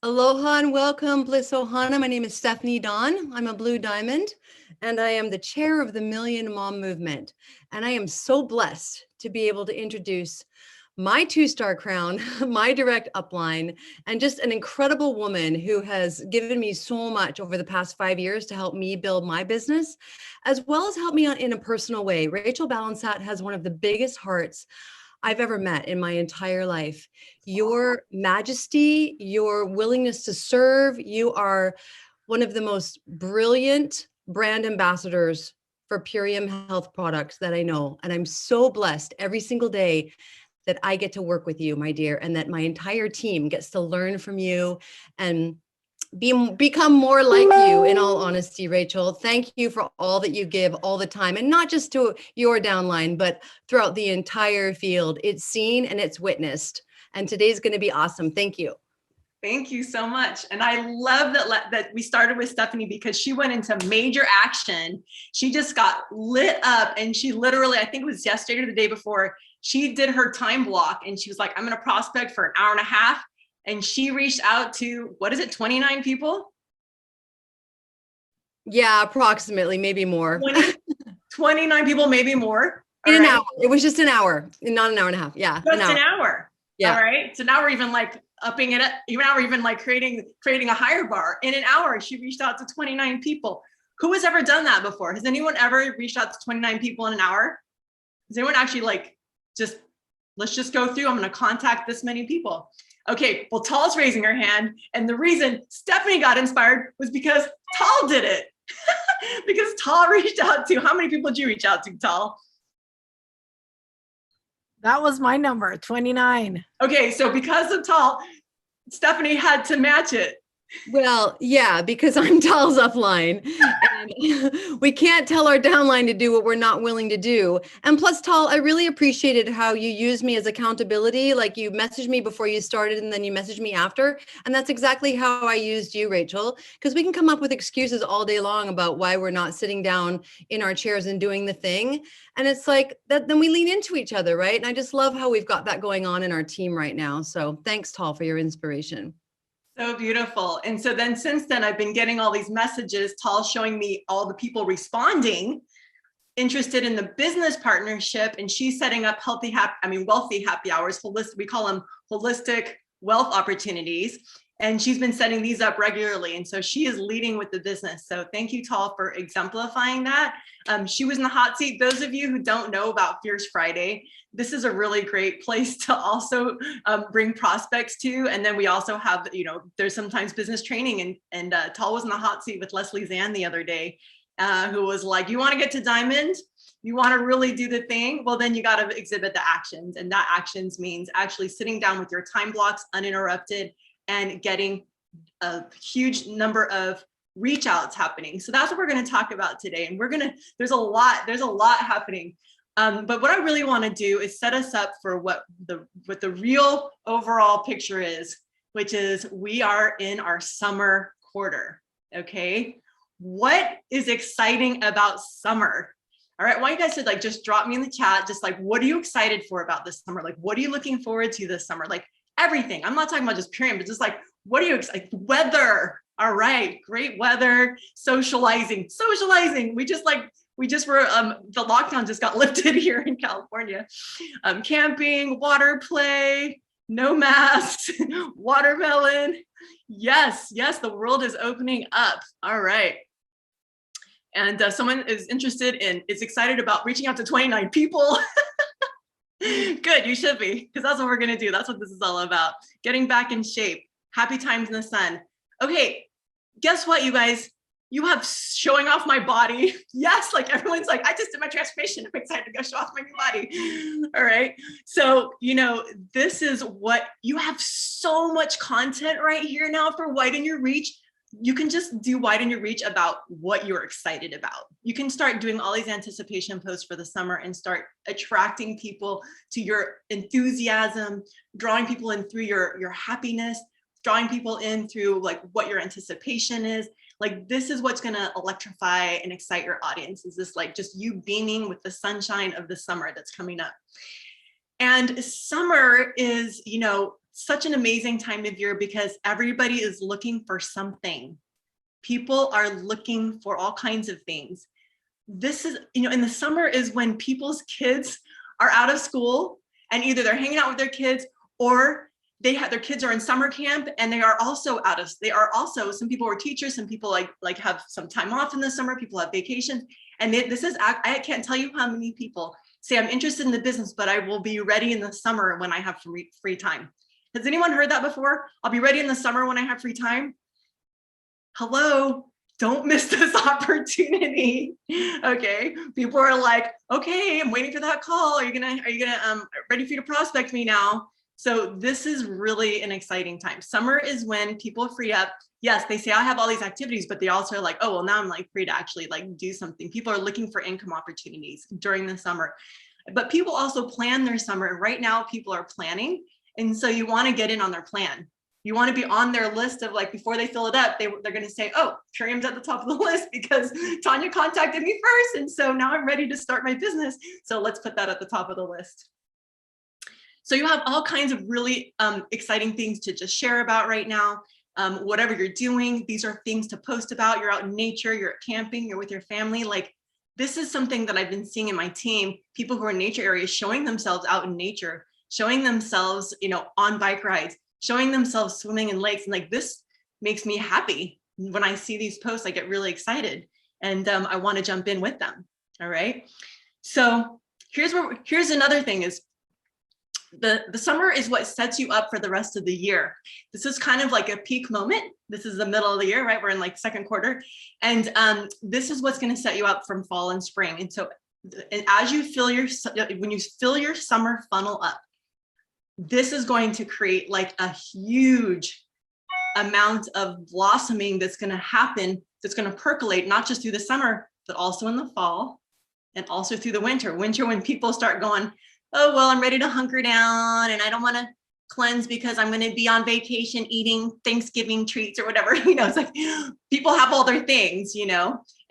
Aloha and welcome, Bliss Ohana. My name is Stephanie Dawn. I'm a Blue Diamond, and I am the chair of the Million Mom Movement. And I am so blessed to be able to introduce my two-star crown, my direct upline, and just an incredible woman who has given me so much over the past 5 years to help me build my business, as well as help me in a personal way. Rachel Balansat has one of the biggest hearts I've ever met in my entire life. Your majesty, your willingness to serve, you are one of the most brilliant brand ambassadors for Purium health products that I know. And I'm so blessed every single day that I get to work with you, my dear, and that my entire team gets to learn from you and become more like you. In all honesty, Rachel, thank you for all that you give all the time, and not just to your downline, but throughout the entire field. It's seen and it's witnessed, and today's going to be awesome. Thank you. Thank you so much. And I love that we started with Stephanie, because she went into major action. She just got lit up, and she literally, I think it was yesterday or the day before, she did her time block, and she was like, I'm going to prospect for an hour and a half. And she reached out to, what is it, 29 people? Yeah, approximately, maybe more. 29 people, maybe more. In an hour. It was just an hour, not an hour and a half. Yeah. Just an hour. Yeah. All right. So now we're even like upping it up. Even now we're even like creating a higher bar. In an hour, she reached out to 29 people. Who has ever done that before? Has anyone ever reached out to 29 people in an hour? Has anyone actually like, let's just go through, I'm going to contact this many people. Okay, well, Tal's raising her hand. And the reason Stephanie got inspired was because Tal did it. Because Tal reached out to, how many people did you reach out to, Tal? That was my number, 29. Okay, so because of Tal, Stephanie had to match it. Well, yeah, because I'm Tal's upline, and we can't tell our downline to do what we're not willing to do. And plus, Tal, I really appreciated how you used me as accountability. Like, you messaged me before you started, and then you messaged me after. And that's exactly how I used you, Rachel, because we can come up with excuses all day long about why we're not sitting down in our chairs and doing the thing. And it's like that, then we lean into each other, right? And I just love how we've got that going on in our team right now. So thanks, Tal, for your inspiration. So beautiful. And so then since then, I've been getting all these messages, Tal showing me all the people responding, interested in the business partnership. And she's setting up wealthy happy hours, we call them holistic wealth opportunities. And she's been setting these up regularly. And so she is leading with the business. So thank you, Tal, for exemplifying that. She was in the hot seat. Those of you who don't know about Fierce Friday, this is a really great place to also bring prospects to. And then we also have, there's sometimes business training, and Tal was in the hot seat with Leslie Zan the other day, who was like, you want to get to Diamond? You want to really do the thing? Well, then you got to exhibit the actions. And that actions means actually sitting down with your time blocks uninterrupted and getting a huge number of reach outs happening. So that's what we're going to talk about today. And there's a lot happening. But what I really want to do is set us up for what the real overall picture is, which is we are in our summer quarter. Okay. What is exciting about summer? All right. I want you guys to just drop me in the chat. Just like, what are you excited for about this summer? Like, what are you looking forward to this summer? Like everything. I'm not talking about just Purium, but just like, what are you excited? Weather. All right. Great weather. Socializing. We just were, the lockdown just got lifted here in California. Camping, water play, no masks, watermelon. Yes, the world is opening up. All right. And someone is excited about reaching out to 29 people. Good, you should be, because that's what we're going to do. That's what this is all about. Getting back in shape. Happy times in the sun. Okay, guess what, you guys? You have showing off my body. Yes, like everyone's like, I just did my transformation. I'm excited to go show off my new body. All right. So, this is what you have, so much content right here now for Widen Your Reach. You can just do Widen Your Reach about what you're excited about. You can start doing all these anticipation posts for the summer and start attracting people to your enthusiasm, drawing people in through your happiness, drawing people in through like what your anticipation is. Like, this is what's going to electrify and excite your audience, is this like just you beaming with the sunshine of the summer that's coming up. And summer is, such an amazing time of year because everybody is looking for something. People are looking for all kinds of things. This is, in the summer is when people's kids are out of school and either they're hanging out with their kids or their kids are in summer camp and they are also some people are teachers, some people like have some time off in the summer, people have vacations. And I can't tell you how many people say, I'm interested in the business, but I will be ready in the summer when I have free time. Has anyone heard that before? I'll be ready in the summer when I have free time. Hello, don't miss this opportunity. Okay, people are like, okay, I'm waiting for that call. Are you gonna ready for you to prospect me now? So this is really an exciting time. Summer is when people free up. Yes, they say I have all these activities, but they also are like, oh, well, now I'm like free to actually like do something. People are looking for income opportunities during the summer, but people also plan their summer. And right now people are planning. And so you want to get in on their plan. You want to be on their list of like, before they fill it up, they're going to say, oh, Miriam's at the top of the list because Tanya contacted me first. And so now I'm ready to start my business. So let's put that at the top of the list. So you have all kinds of really exciting things to just share about right now. Whatever you're doing, these are things to post about. You're out in nature, you're camping, you're with your family. Like this is something that I've been seeing in my team, people who are in nature areas showing themselves out in nature, showing themselves, on bike rides, showing themselves swimming in lakes. And like, this makes me happy. When I see these posts, I get really excited and I want to jump in with them. All right. So here's another thing is the summer is what sets you up for the rest of the year. This is kind of like a peak moment. This is the middle of the year, right? We're in like second quarter. And this is what's going to set you up from fall and spring. And so as you when you fill your summer funnel up, this is going to create like a huge amount of blossoming that's going to happen, that's going to percolate, not just through the summer, but also in the fall and also through the winter. Winter, when people start going, oh, well, I'm ready to hunker down and I don't want to cleanse because I'm going to be on vacation eating Thanksgiving treats or whatever. It's like people have all their things,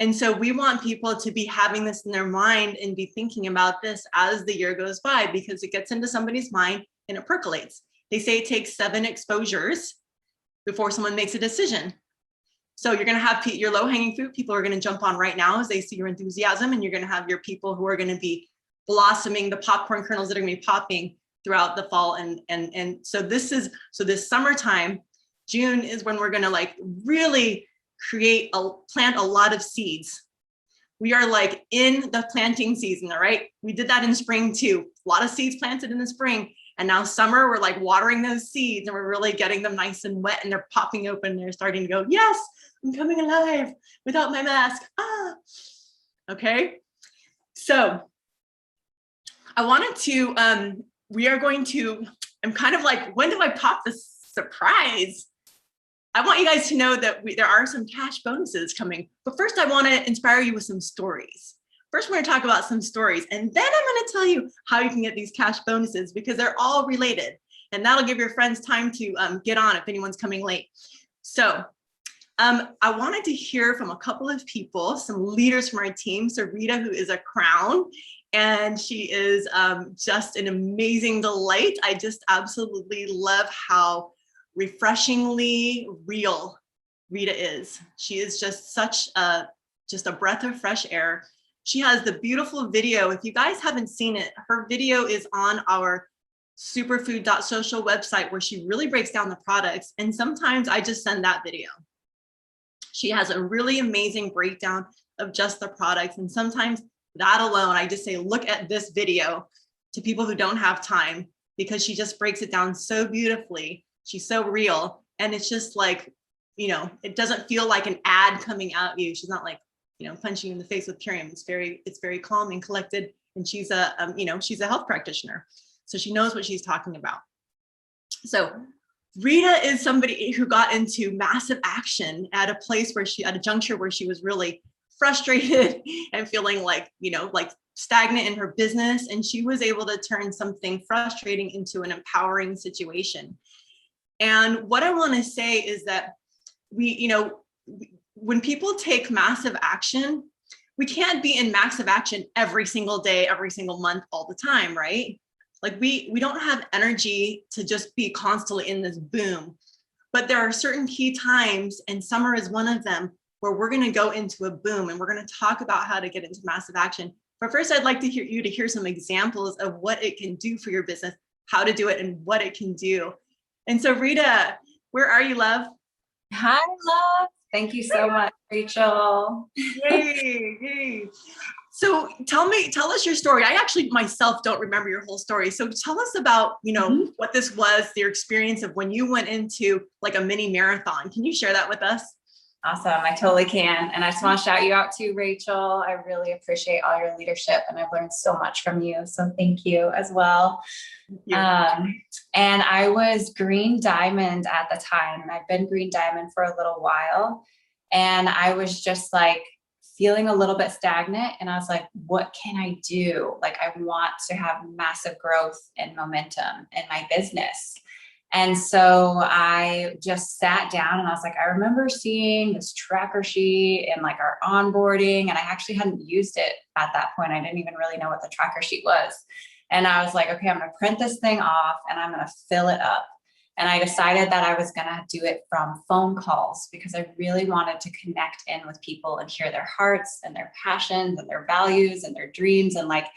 and so we want people to be having this in their mind and be thinking about this as the year goes by, because it gets into somebody's mind and it percolates. They say it takes 7 exposures before someone makes a decision. So you're going to have your low-hanging fruit people are going to jump on right now as they see your enthusiasm, and you're going to have your people who are going to be blossoming, the popcorn kernels that are going to be popping throughout the fall. And so this summertime, June is when we're going to like really plant a lot of seeds. We are like in the planting season, all right? We did that in spring too. A lot of seeds planted in the spring. And now summer, we're like watering those seeds and we're really getting them nice and wet and they're popping open. And they're starting to go, yes, I'm coming alive without my mask. Okay. So I wanted to, I'm kind of like, when do I pop the surprise? I want you guys to know that there are some cash bonuses coming, but first I want to inspire you with some stories. First, we're going to talk about some stories, and then I'm going to tell you how you can get these cash bonuses because they're all related, and that'll give your friends time to get on if anyone's coming late. So I wanted to hear from a couple of people, some leaders from our team. So Rita, who is a crown, and she is just an amazing delight. I just absolutely love how refreshingly real Rita is. She is just such a breath of fresh air. She has the beautiful video. If you guys haven't seen it, her video is on our superfood.social website where she really breaks down the products. And sometimes I just send that video. She has a really amazing breakdown of just the products. And sometimes that alone, I just say, look at this video to people who don't have time, because she just breaks it down so beautifully. She's so real. And it's just like, it doesn't feel like an ad coming at you. She's not like, punching you in the face with Miriam. It's very calm and collected. And she's she's a health practitioner. So she knows what she's talking about. So Rita is somebody who got into massive action at a juncture where she was really frustrated and feeling like stagnant in her business. And she was able to turn something frustrating into an empowering situation. And what I want to say is that when people take massive action, we can't be in massive action every single day, every single month, all the time, right? Like we don't have energy to just be constantly in this boom. But there are certain key times, and summer is one of them, where we're going to go into a boom, and we're going to talk about how to get into massive action. But first, I'd like to hear some examples of what it can do for your business, how to do it, and what it can do. And so, Rita, where are you, love? Hi, love. Thank you so much, Rachel. Yay, yay. So tell us your story. I actually myself don't remember your whole story. So tell us about, what this was, your experience of when you went into like a mini marathon. Can you share that with us? Awesome. I totally can. And I just want to shout you out too, Rachel. I really appreciate all your leadership and I've learned so much from you. So thank you as well. And I was Green Diamond at the time. I've been Green Diamond for a little while. And I was just like feeling a little bit stagnant. And I was like, what can I do? Like, I want to have massive growth and momentum in my business. And so I just sat down and I was like, I remember seeing this tracker sheet and like our onboarding, and I actually hadn't used it at that point. I didn't even really know what the tracker sheet was. And I was like, okay, I'm going to print this thing off and I'm going to fill it up. And I decided that I was going to do it from phone calls because I really wanted to connect in with people and hear their hearts and their passions and their values and their dreams. And like,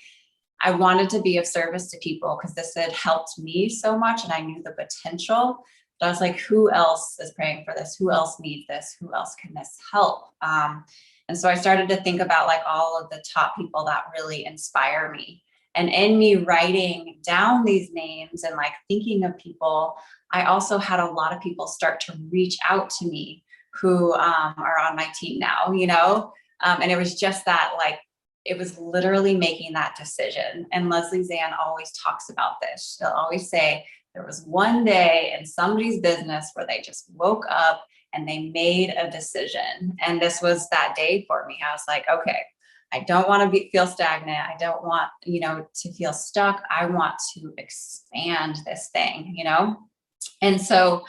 I wanted to be of service to people because this had helped me so much and I knew the potential. But I was like, who else is praying for this? Who else needs this? Who else can this help? And so I started to think about like all of the top people that really inspire me. And in me writing down these names and like thinking of people, I also had a lot of people start to reach out to me who are on my team now, and it was just that like, it was literally making that decision. And Leslie Zann always talks about this. She'll always say there was one day in somebody's business where they just woke up and they made a decision. And this was that day for me. I was like, okay, I don't want to feel stagnant. I don't want, to feel stuck. I want to expand this thing, And so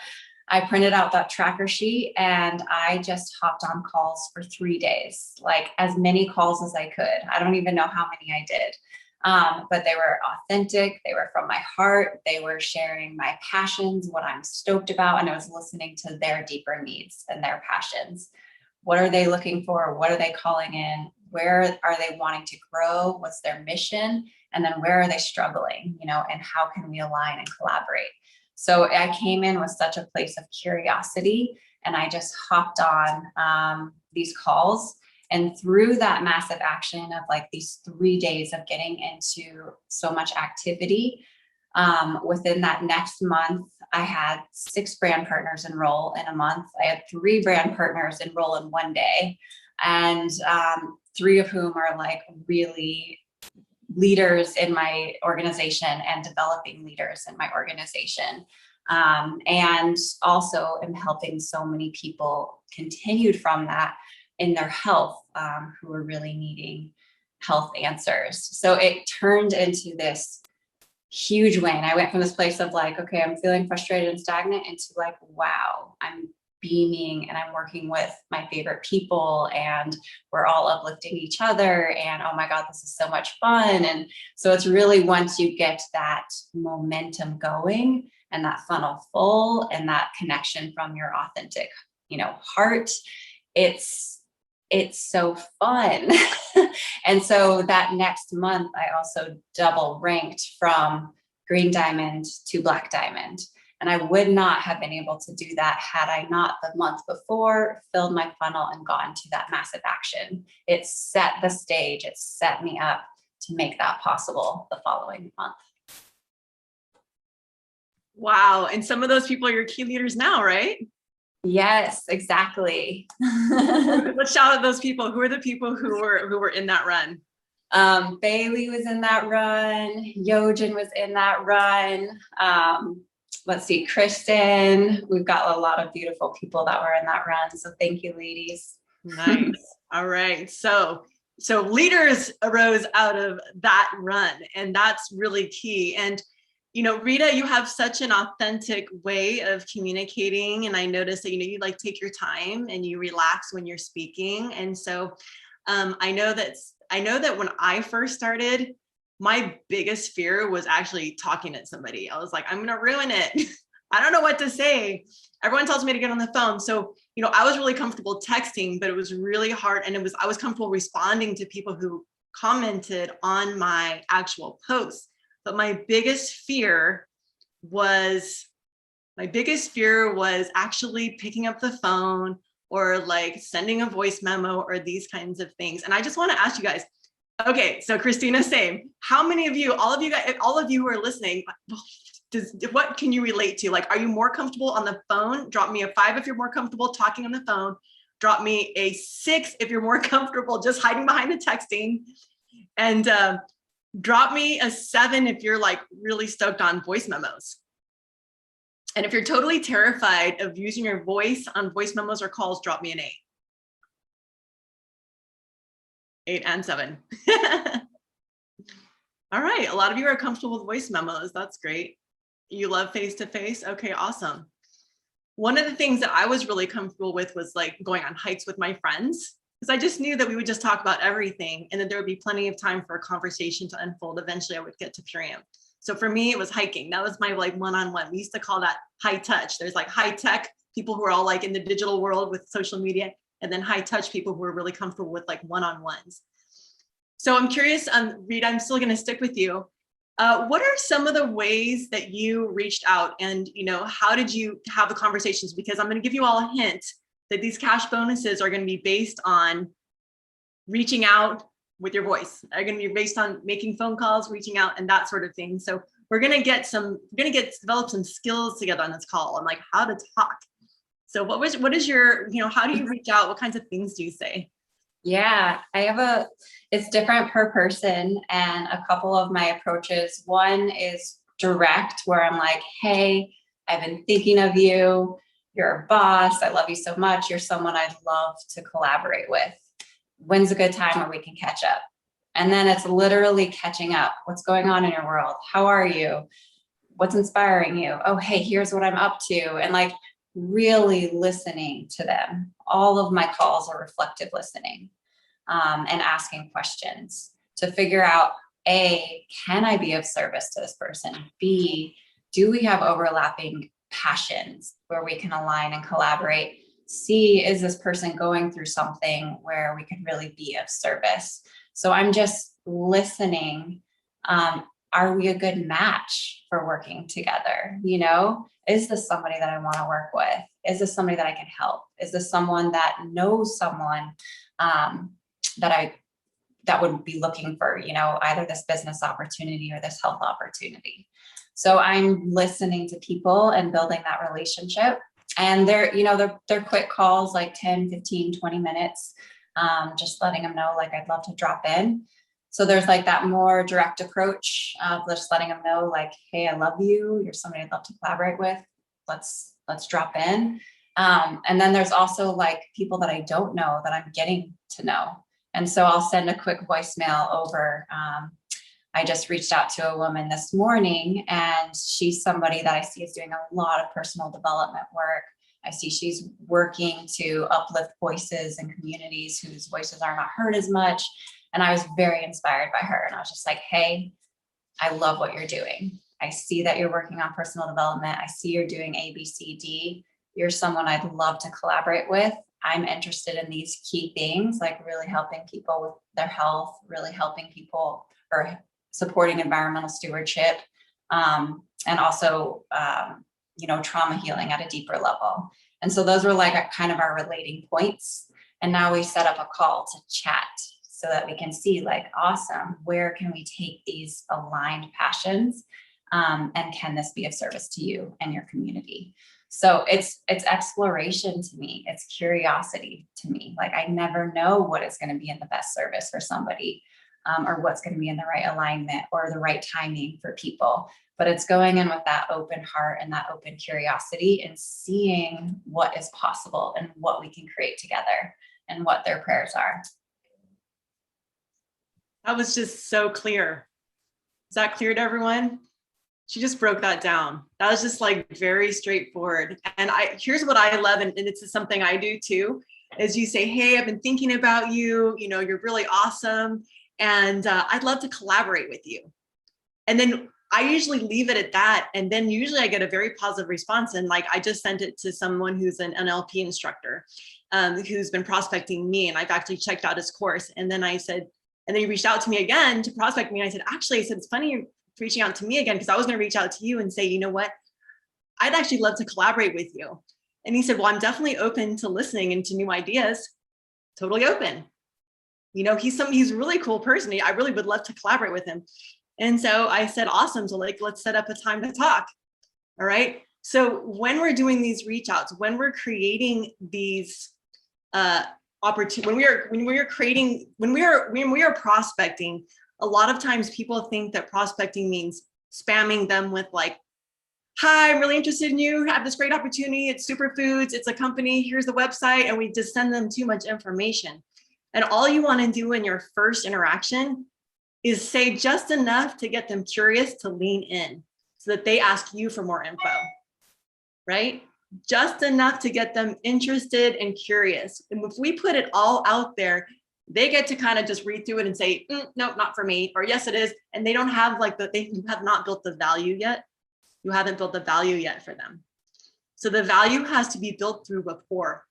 I printed out that tracker sheet and I just hopped on calls for 3 days, like as many calls as I could. I don't even know how many I did, but they were authentic. They were from my heart. They were sharing my passions, what I'm stoked about. And I was listening to their deeper needs and their passions. What are they looking for? What are they calling in? Where are they wanting to grow? What's their mission? And then where are they struggling, and how can we align and collaborate? So I came in with such a place of curiosity and I just hopped on these calls. And through that massive action of like these 3 days of getting into so much activity, within that next month, I had 6 brand partners enroll in a month. I had 3 brand partners enroll in 1 day. And 3 of whom are like really leaders in my organization and developing leaders in my organization. And also am helping so many people continued from that in their health, who are really needing health answers. So it turned into this huge win. I went from this place of like, okay, I'm feeling frustrated and stagnant into like, wow, I'm beaming and I'm working with my favorite people and we're all uplifting each other and oh my God, this is so much fun. And so it's really once you get that momentum going and that funnel full and that connection from your authentic, heart, it's so fun. And so that next month, I also double ranked from Green Diamond to Black Diamond. And I would not have been able to do that had I not the month before filled my funnel and gotten to that massive action. It set the stage. It set me up to make that possible the following month. Wow. And some of those people are your key leaders now, right? Yes, exactly. Let's shout out those people. Who are the people who were in that run? Bailey was in that run. Yojin was in that run. Let's see, Kristen. We've got a lot of beautiful people that were in that run. So thank you, ladies. Nice. All right. So leaders arose out of that run, and that's really key. And Rita, you have such an authentic way of communicating. And I noticed that, you like take your time and you relax when you're speaking. And so I know that when I first started, my biggest fear was actually talking to somebody. I was like, I'm going to ruin it. I don't know what to say. Everyone tells me to get on the phone. So, I was really comfortable texting, but it was really hard. And I was comfortable responding to people who commented on my actual posts. But my biggest fear was actually picking up the phone or like sending a voice memo or these kinds of things. And I just want to ask you guys, okay, so Christina, same. How many of you, all of you guys, all of you who are listening, what can you relate to? Like, are you more comfortable on the phone? Drop me a 5 if you're more comfortable talking on the phone. Drop me a 6 if you're more comfortable just hiding behind the texting. And drop me a 7 if you're like really stoked on voice memos. And if you're totally terrified of using your voice on voice memos or calls, drop me an 8. 8 and 7. All right, a lot of you are comfortable with voice memos. That's great. You love face-to-face? Okay, awesome. One of the things that I was really comfortable with was like going on hikes with my friends, because I just knew that we would just talk about everything and that there would be plenty of time for a conversation to unfold. Eventually I would get to Purium. So for me, it was hiking. That was my like one-on-one. We used to call that high touch. There's like high tech people who are all like in the digital world with social media, and then high touch people who are really comfortable with like one-on-ones. So I'm curious, Rita, I'm still gonna stick with you. What are some of the ways that you reached out, and how did you have the conversations? Because I'm gonna give you all a hint that these cash bonuses are gonna be based on reaching out with your voice. They're gonna be based on making phone calls, reaching out, and that sort of thing. So we're gonna develop some skills together on this call on like how to talk. So what is your, how do you reach out? What kinds of things do you say? Yeah, it's different per person, and a couple of my approaches. One is direct, where I'm like, hey, I've been thinking of you. You're a boss. I love you so much. You're someone I'd love to collaborate with. When's a good time where we can catch up? And then it's literally catching up. What's going on in your world? How are you? What's inspiring you? Oh, hey, here's what I'm up to. And like really listening to them. All of my calls are reflective listening, and asking questions to figure out, A, can I be of service to this person? B, do we have overlapping passions where we can align and collaborate? C, is this person going through something where we could really be of service? So I'm just listening. Are we a good match for working together? Is this somebody that I want to work with? Is this somebody that I can help? Is this someone that knows someone that would be looking for, either this business opportunity or this health opportunity? So I'm listening to people and building that relationship. And they're quick calls, like 10, 15, 20 minutes, just letting them know, like, I'd love to drop in. So there's like that more direct approach of just letting them know, like, hey, I love you. You're somebody I'd love to collaborate with. Let's drop in. And then there's also like people that I don't know that I'm getting to know. And so I'll send a quick voicemail over. I just reached out to a woman this morning, and she's somebody that I see is doing a lot of personal development work. I see she's working to uplift voices in communities whose voices are not heard as much. And I was very inspired by her. And I was just like, hey, I love what you're doing. I see that you're working on personal development. I see you're doing A, B, C, D. You're someone I'd love to collaborate with. I'm interested in these key things, like really helping people with their health, really helping people or supporting environmental stewardship, and also, trauma healing at a deeper level. And so those were like kind of our relating points. And now we set up a call to chat so that we can see, like, awesome, where can we take these aligned passions? And can this be of service to you and your community? So it's exploration to me. It's curiosity to me. Like, I never know what is going to be in the best service for somebody, or what's going to be in the right alignment or the right timing for people. But it's going in with that open heart and that open curiosity and seeing what is possible and what we can create together and what their prayers are. That was just so clear. Is that clear to everyone? She just broke that down. That was just like very straightforward. And here's what I love, and it's something I do too, is you say, hey, I've been thinking about you, you're really awesome. And I'd love to collaborate with you. And then I usually leave it at that. And then usually I get a very positive response. And like, I just sent it to someone who's an NLP instructor who's been prospecting me. And I've actually checked out his course. And then I said, and then he reached out to me again to prospect me. And I said, actually, I said, it's funny you're reaching out to me again, because I was going to reach out to you and say, you know what, I'd actually love to collaborate with you. And he said, well, I'm definitely open to listening and to new ideas. Totally open. You know, he's a really cool person. I really would love to collaborate with him. And so I said, awesome. So like, let's set up a time to talk. All right. So when we're doing these reach outs, when we're creating these opportunities, when we are prospecting, a lot of times people think that prospecting means spamming them with like, hi, I'm really interested in you. I have this great opportunity. It's superfoods. It's a company. Here's the website. And we just send them too much information. And all you want to do in your first interaction is say just enough to get them curious to lean in so that they ask you for more info, right? Just enough to get them interested and curious. And if we put it all out there, they get to kind of just read through it and say, nope, not for me, or yes, it is. And they don't have like you have not built the value yet. You haven't built the value yet for them. So the value has to be built through rapport.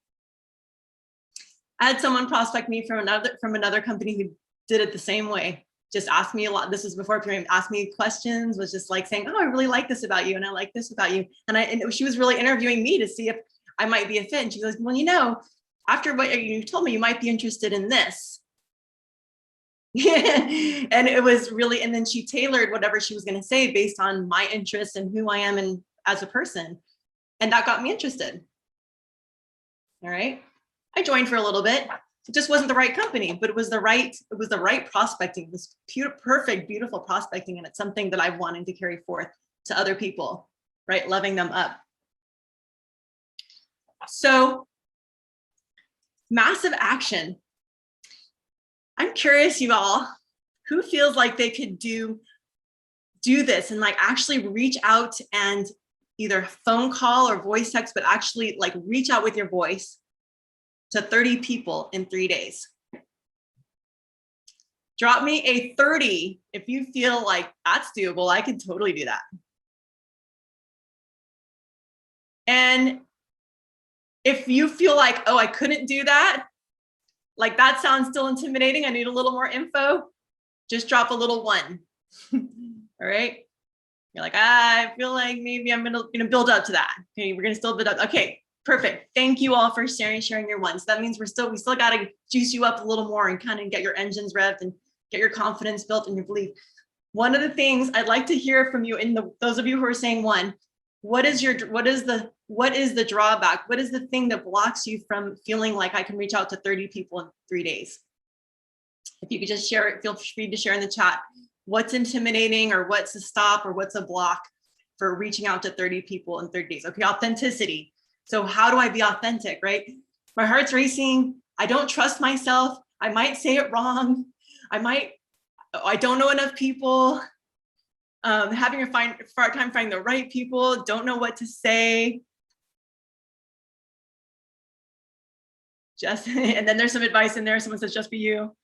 I had someone prospect me from another company who did it the same way. Just asked me a lot. This was before Premium. Asked me questions. Was just like saying, "Oh, I really like this about you, and I like this about you." And she was really interviewing me to see if I might be a fit. And she goes, "Well, you know, after what you told me, you might be interested in this." And it was really. And then she tailored whatever she was going to say based on my interests and who I am and as a person, and that got me interested. All right, I joined for a little bit. It just wasn't the right company, but it was the right prospecting. It was perfect, beautiful prospecting. And it's something that I wanted to carry forth to other people, right? Loving them up. So massive action. I'm curious, you all, who feels like they could do this and like actually reach out and either phone call or voice text, but actually like reach out with your voice to 30 people in 3 days. Drop me a 30 if you feel like that's doable. I can totally do that. And if you feel like, oh, I couldn't do that, like that sounds still intimidating, I need a little more info, just drop a little 1. All right. You're like, I feel like maybe I'm gonna build up to that. Okay, we're gonna still build up. Okay. Perfect. Thank you all for sharing your ones. That means we still got to juice you up a little more and kind of get your engines revved and get your confidence built and your belief. One of the things I'd like to hear from you, those of you who are saying 1, what is the drawback? What is the thing that blocks you from feeling like I can reach out to 30 people in 3 days? If you could just share it, feel free to share in the chat. What's intimidating, or what's a stop, or what's a block for reaching out to 30 people in 30 days? Okay, authenticity. So how do I be authentic, right? My heart's racing. I don't trust myself. I might say it wrong. I don't know enough people. Having a hard time finding the right people. Don't know what to say. And then there's some advice in there. Someone says, just be you.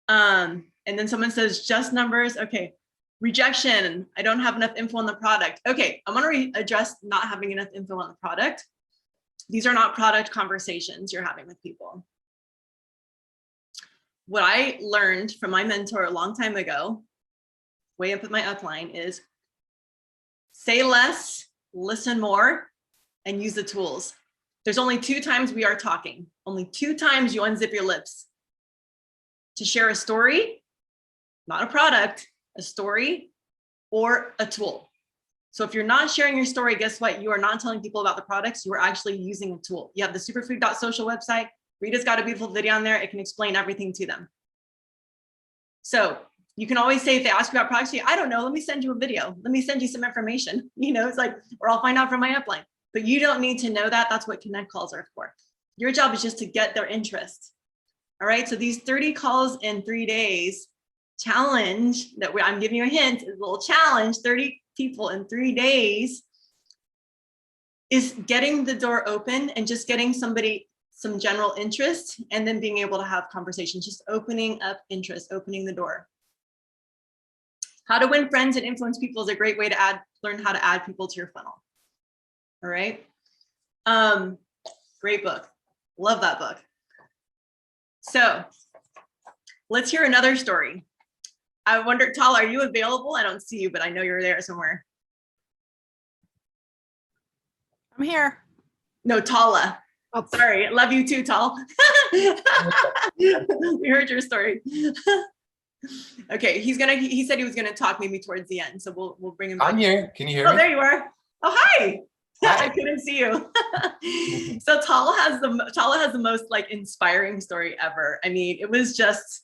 And then someone says, just numbers. Okay. Rejection. I don't have enough info on the product. Okay. I want to address not having enough info on the product. These are not product conversations you're having with people. What I learned from my mentor a long time ago, way up at my upline, is say less, listen more, and use the tools. There's only 2 times we are talking. Only 2 times you unzip your lips. To share a story, not a product, a story, or a tool. So if you're not sharing your story, guess what? You are not telling people about the products. You are actually using a tool. You have the superfood.social website. Rita's got a beautiful video on there. It can explain everything to them. So you can always say, if they ask you about products, I don't know, let me send you a video. Let me send you some information. It's like, or I'll find out from my upline. But you don't need to know that. That's what connect calls are for. Your job is just to get their interest. All right. So these 30 calls in 3 days challenge that I'm giving you a hint, is a little challenge, 30 people in 3 days, is getting the door open and just getting somebody some general interest, and then being able to have conversations, just opening up interest, opening the door. How to Win Friends and Influence People is a great way to learn how to add people to your funnel. All right. Great book. Love that book. So let's hear another story. I wonder, Tal, are you available? I don't see you, but I know you're there somewhere. I'm here. No, Tala. Oh, Sorry. Love you too, Tal. We heard your story. Okay, he said he was gonna talk maybe towards the end, so we'll bring him back. I'm here. Can you hear me? Oh, there you are. Oh, hi. Hi. I couldn't see you. So Tala has the most like inspiring story ever. I mean, it was just,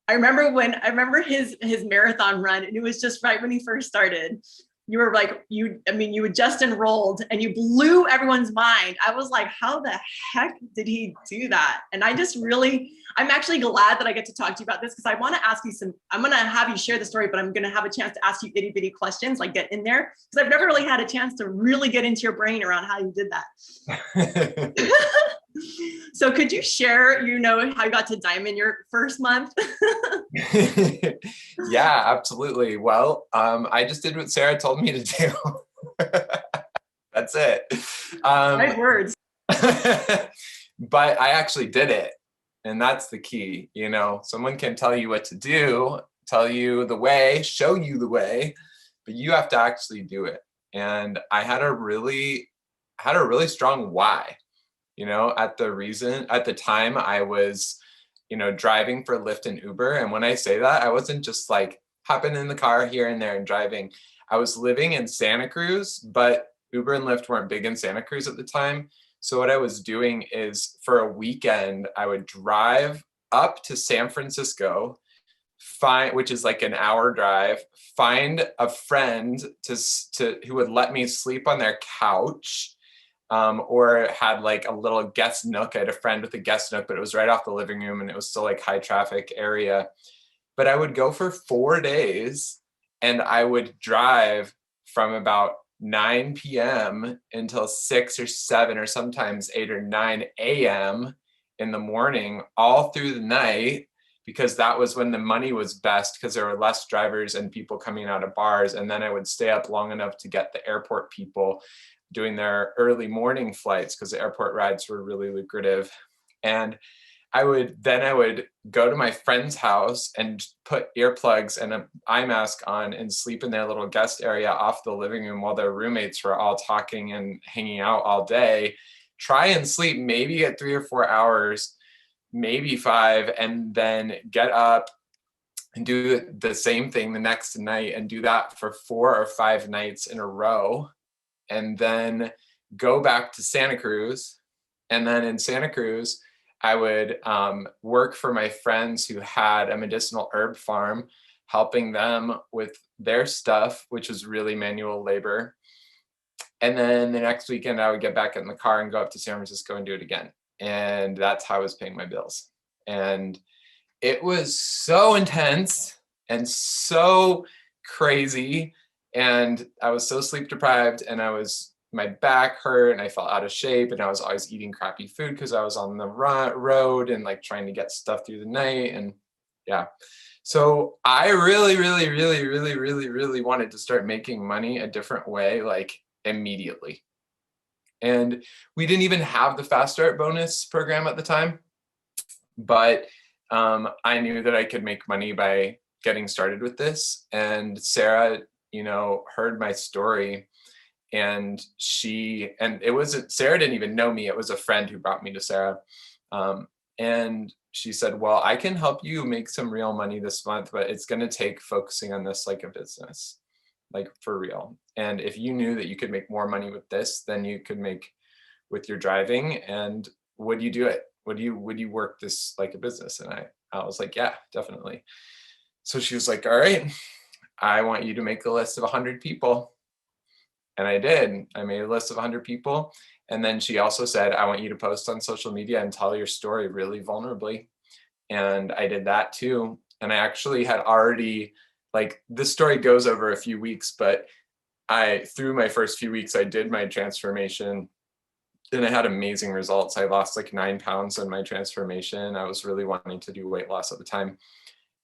I remember his marathon run, and it was just right when he first started. You were like, you had just enrolled and you blew everyone's mind. I was like, how the heck did he do that? And I'm actually glad that I get to talk to you about this, because I want to ask you I'm going to have you share the story, but I'm going to have a chance to ask you itty bitty questions, like get in there, because I've never really had a chance to really get into your brain around how you did that. So could you share, how you got to diamond your first month? Yeah, absolutely. Well, I just did what Sarah told me to do. That's it. Right words. But I actually did it. And that's the key. Someone can tell you what to do, tell you the way, show you the way, but you have to actually do it. And I had a really strong why. At the time I was, driving for Lyft and Uber. And when I say that, I wasn't just like hopping in the car here and there and driving. I was living in Santa Cruz, but Uber and Lyft weren't big in Santa Cruz at the time. So what I was doing is, for a weekend, I would drive up to San Francisco, which is like an hour drive, find a friend who would let me sleep on their couch. Or had like a little guest nook. I had a friend with a guest nook, but it was right off the living room and it was still like high traffic area. But I would go for 4 days and I would drive from about 9 p.m. until 6 or 7 or sometimes 8 or 9 a.m. in the morning, all through the night, because that was when the money was best, because there were less drivers and people coming out of bars. And then I would stay up long enough to get the airport people doing their early morning flights, because the airport rides were really lucrative. And I would go to my friend's house and put earplugs and an eye mask on and sleep in their little guest area off the living room while their roommates were all talking and hanging out all day. Try and sleep maybe at 3 or 4 hours, maybe 5, and then get up and do the same thing the next night and do that for 4 or 5 nights in a row. And then go back to Santa Cruz. And then in Santa Cruz, I would work for my friends who had a medicinal herb farm, helping them with their stuff, which was really manual labor. And then the next weekend, I would get back in the car and go up to San Francisco and do it again. And that's how I was paying my bills. And it was so intense and so crazy. And I was so sleep deprived, and my back hurt and I felt out of shape, and I was always eating crappy food because I was on the road and like trying to get stuff through the night. And yeah, so I really, really, really, really, really, really wanted to start making money a different way, like immediately. And we didn't even have the Fast Start bonus program at the time, but I knew that I could make money by getting started with this. And Sarah, heard my story, and Sarah didn't even know me. It was a friend who brought me to Sarah. And she said, well, I can help you make some real money this month, but it's going to take focusing on this like a business, like for real. And if you knew that you could make more money with this than you could make with your driving, and would you do it? Would you work this like a business? And I was like, yeah, definitely. So she was like, all right, I want you to make a list of 100 people. And I did. I made a list of 100 people. And then she also said, I want you to post on social media and tell your story really vulnerably. And I did that too. And I actually had already, like, this story goes over a few weeks, but through my first few weeks, I did my transformation. and I had amazing results. I lost like 9 pounds in my transformation. I was really wanting to do weight loss at the time.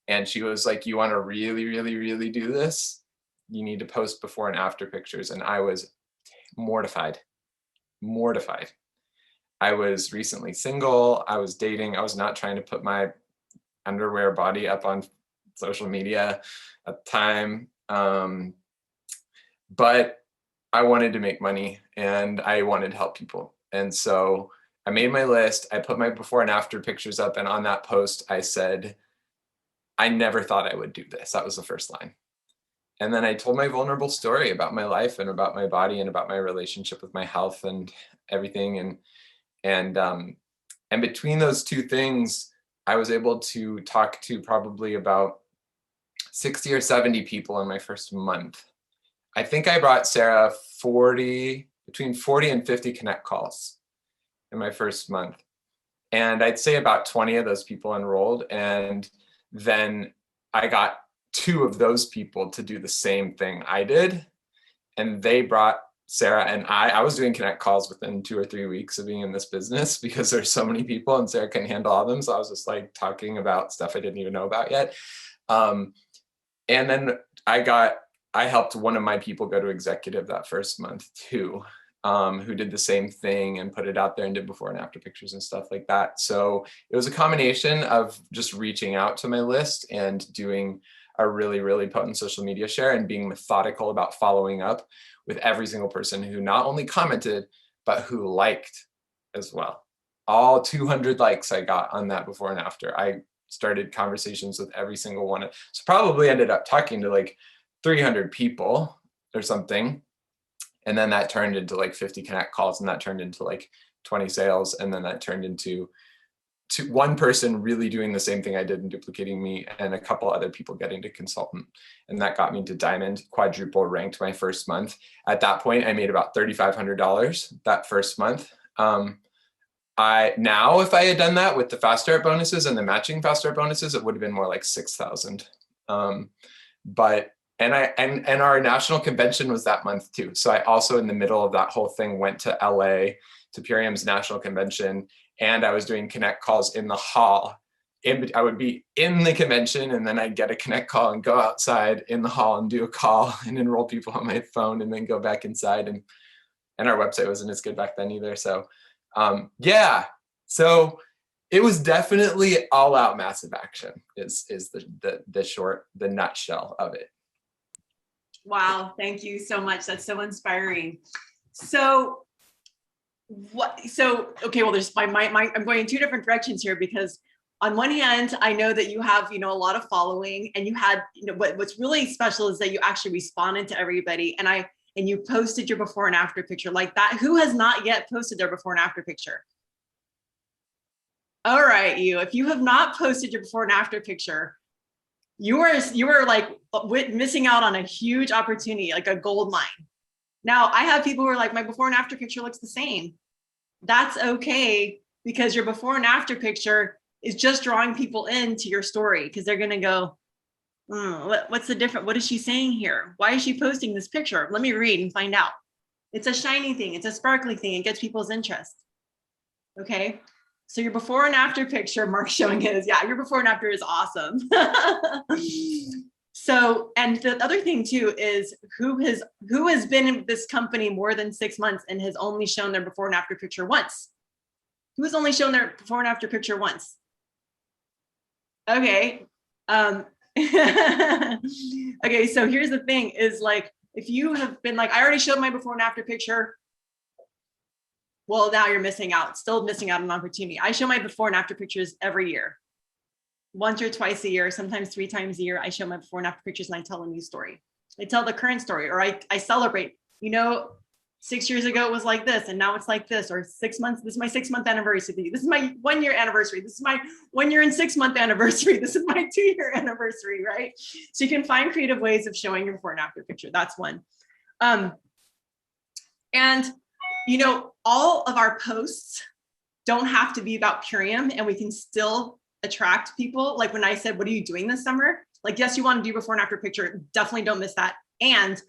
And she was like, you want to really, really, really do this? You need to post before and after pictures. And I was mortified. I was recently single. I was dating. I was not trying to put my underwear body up on social media at the time. But I wanted to make money and I wanted to help people. And so I made my list. I put my before and after pictures up. And on that post, I said, I never thought I would do this. That was the first line. And then I told my vulnerable story about my life and about my body and about my relationship with my health and everything. And between those two things, I was able to talk to probably about 60 or 70 people in my first month. I think I brought Sarah between 40 and 50 connect calls in my first month. And I'd say about 20 of those people enrolled. And then I got 2 of those people to do the same thing I did. And they brought Sarah and I was doing connect calls within 2 or 3 weeks of being in this business because there's so many people and Sarah couldn't handle all of them. So I was just like talking about stuff I didn't even know about yet. And then I helped one of my people go to executive that first month too, who did the same thing and put it out there and did before and after pictures and stuff like that. So it was a combination of just reaching out to my list and doing a really, really potent social media share and being methodical about following up with every single person who not only commented, but who liked as well. All 200 likes I got on that before and after. I started conversations with every single one. So probably ended up talking to like 300 people or something. And then that turned into like 50 connect calls, and that turned into like 20 sales. And then that turned into one person really doing the same thing I did and duplicating me, and a couple other people getting to consultant. And that got me to diamond, quadruple ranked my first month. At that point, I made about $3,500 that first month. Now, if I had done that with the fast start bonuses and the matching fast start bonuses, it would have been more like 6,000. And our national convention was that month too. So I also, in the middle of that whole thing, went to LA to Purium's national convention, and I was doing connect calls in the hall. I would be in the convention, and then I'd get a connect call and go outside in the hall and do a call and enroll people on my phone, and then go back inside. And our website wasn't as good back then either. So yeah, so it was definitely all out massive action is the nutshell of it. Wow, thank you so much. That's so inspiring. So okay, well, there's I'm going in 2 different directions here, because on one hand, I know that you have, a lot of following, and you had, what's really special is that you actually responded to everybody, and you posted your before and after picture like that. Who has not yet posted their before and after picture? All right, if you have not posted your before and after picture, you are like missing out on a huge opportunity, like a gold mine. Now, I have people who are like, my before and after picture looks the same. That's okay, because your before and after picture is just drawing people into your story, because they're going to go, what's the difference? What is she saying here? Why is she posting this picture? Let me read and find out. It's a shiny thing. It's a sparkly thing. It gets people's interest. Okay. So your before and after picture, Mark's showing his, yeah, your before and after is awesome. So, and the other thing too is who has been in this company more than 6 months and has only shown their before and after picture once? Who has only shown their before and after picture once? Okay. Okay, so here's the thing is, like, if you have been like, I already showed my before and after picture, well, now you're missing out, still missing out on an opportunity. I show my before and after pictures every year. Once or twice a year, sometimes 3 times a year, I show my before and after pictures, and I tell a new story. I tell the current story, or I celebrate, 6 years ago it was like this, and now it's like this, or 6 months, this is my 6-month anniversary. This is my 1-year anniversary. This is my 1 year and 6-month anniversary. This is my 2-year anniversary, right? So you can find creative ways of showing your before and after picture. That's one. And all of our posts don't have to be about Purium, and we can still attract people. Like when I said, what are you doing this summer? Like, yes, you want to do before and after picture. Definitely don't miss that. And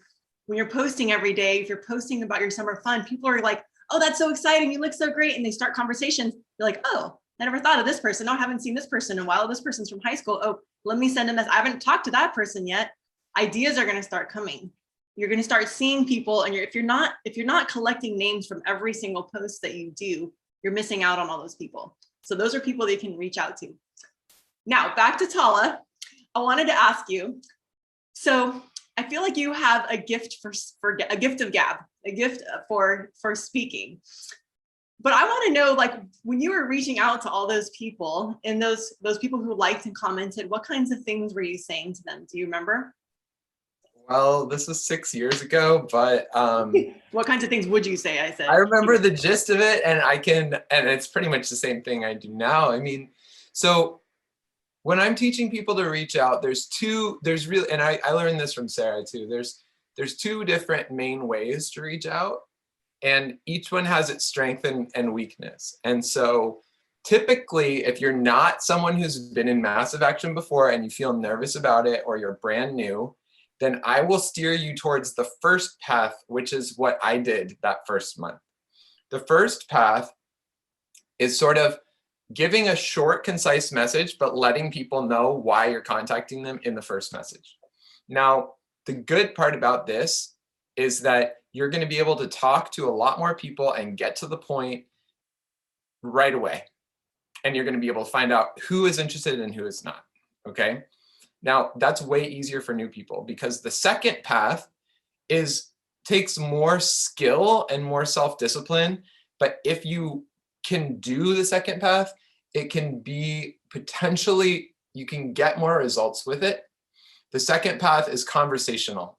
when you're posting every day, if you're posting about your summer fun, people are like, oh, that's so exciting. You look so great. And they start conversations. You're like, oh, I never thought of this person. No, I haven't seen this person in a while. This person's from high school. Oh, let me send a message. I haven't talked to that person yet. Ideas are going to start coming. You're going to start seeing people. And if you're not collecting names from every single post that you do, you're missing out on all those people. So those are people that you can reach out to. Now, back to Tala. I wanted to ask you, so I feel like you have a gift for a gift of gab, a gift for speaking. But I want to know, like, when you were reaching out to all those people and those people who liked and commented, what kinds of things were you saying to them? Do you remember? Well, this was 6 years ago, but what kinds of things would you say? I said I remember the gist of it, and it's pretty much the same thing I do now. I mean, so when I'm teaching people to reach out, there's really, and I learned this from Sarah too. There's two different main ways to reach out, and each one has its strength and weakness. And so typically, if you're not someone who's been in massive action before and you feel nervous about it, or you're brand new, then I will steer you towards the first path, which is what I did that first month. The first path is sort of giving a short, concise message, but letting people know why you're contacting them in the first message. Now, the good part about this is that you're going to be able to talk to a lot more people and get to the point right away. And you're going to be able to find out who is interested and who is not, okay? Now, that's way easier for new people, because the second path takes more skill and more self-discipline. But if you can do the second path, it can be potentially, you can get more results with it. The second path is conversational.